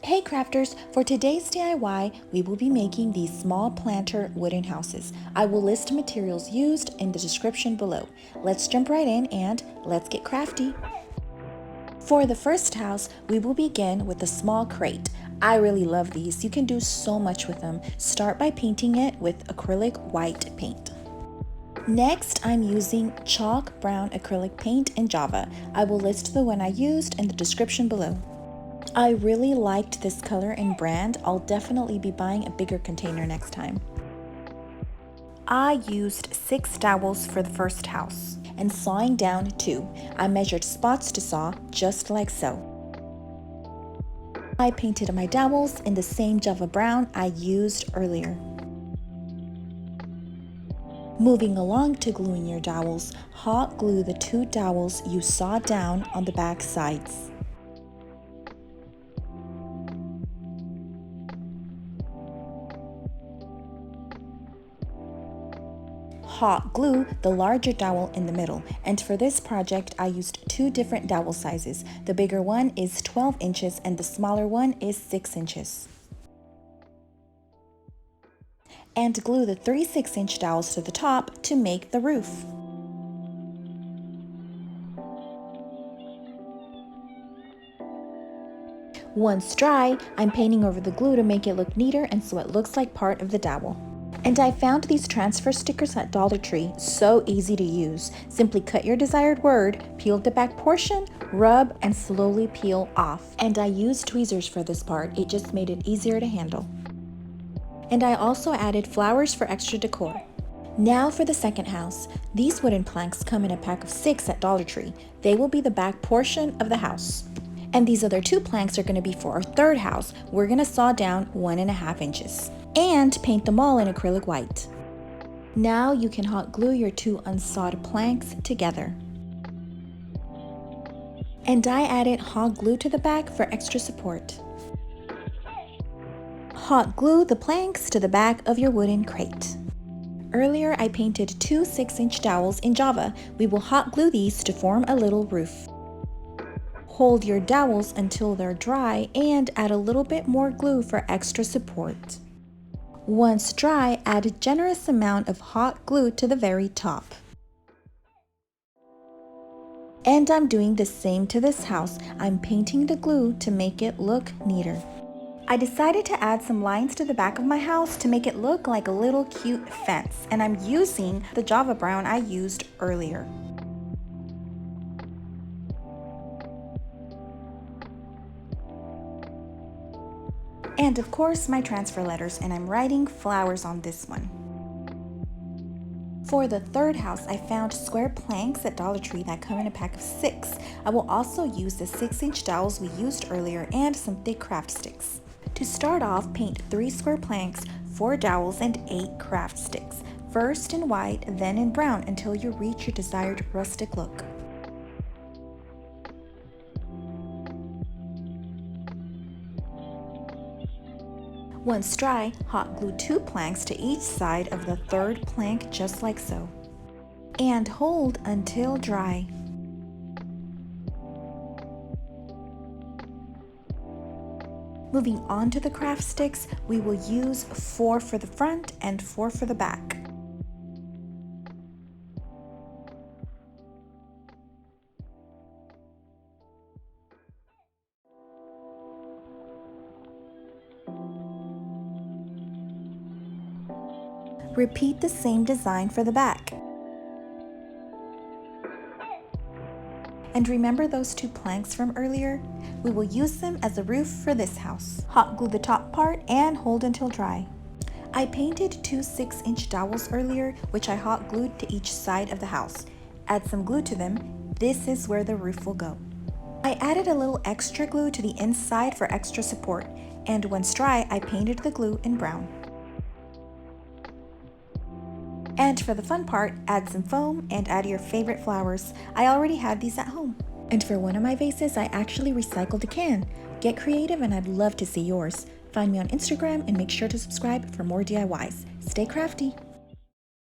Hey crafters, for today's DIY, we will be making these small planter wooden houses. I will list materials used in the description below. Let's jump right in and let's get crafty. For the first house, we will begin with a small crate. I really love these. You can do so much with them. Start by painting it with acrylic white paint. Next, I'm using chalk brown acrylic paint in Java. I will list the one I used in the description below. I really liked this color and brand. I'll definitely be buying a bigger container next time. I used 6 dowels for the first house and sawing down 2. I measured spots to saw just like so. I painted my dowels in the same Java brown I used earlier. Moving along to gluing your dowels, hot glue the 2 dowels you sawed down on the back sides. Hot glue the larger dowel in the middle, and for this project I used 2 different dowel sizes. The bigger one is 12 inches and the smaller one is 6 inches. And glue the 3 6-inch dowels to the top to make the roof. Once dry, I'm painting over the glue to make it look neater and so it looks like part of the dowel. And I found these transfer stickers at Dollar Tree, so easy to use. Simply cut your desired word, peel the back portion, rub, and slowly peel off. And I used tweezers for this part, it just made it easier to handle. And I also added flowers for extra decor. Now for the second house. These wooden planks come in a pack of 6 at Dollar Tree. They will be the back portion of the house. And these other 2 planks are going to be for our third house. We're going to saw down 1.5 inches. And paint them all in acrylic white. Now you can hot glue your 2 unsawed planks together. And I added hot glue to the back for extra support. Hot glue the planks to the back of your wooden crate. Earlier I painted 2 6-inch dowels in Java. We will hot glue these to form a little roof. Hold your dowels until they're dry and add a little bit more glue for extra support. Once dry, add a generous amount of hot glue to the very top. And I'm doing the same to this house. I'm painting the glue to make it look neater. I decided to add some lines to the back of my house to make it look like a little cute fence, and I'm using the Java brown I used earlier. And of course my transfer letters, and I'm writing flowers on this one. For the third house, I found square planks at Dollar Tree that come in a pack of 6. I will also use the 6-inch dowels we used earlier and some thick craft sticks. To start off, paint 3 square planks, 4 dowels, and 8 craft sticks. First in white, then in brown until you reach your desired rustic look. Once dry, hot glue 2 planks to each side of the third plank just like so. And hold until dry. Moving on to the craft sticks, we will use 4 for the front and 4 for the back. Repeat the same design for the back. And remember those 2 planks from earlier? We will use them as a roof for this house. Hot glue the top part and hold until dry. I painted 2 6-inch dowels earlier, which I hot glued to each side of the house. Add some glue to them. This is where the roof will go. I added a little extra glue to the inside for extra support, and once dry, I painted the glue in brown. And for the fun part, add some foam and add your favorite flowers. I already had these at home. And for one of my vases, I actually recycled a can. Get creative and I'd love to see yours. Find me on Instagram and make sure to subscribe for more DIYs. Stay crafty!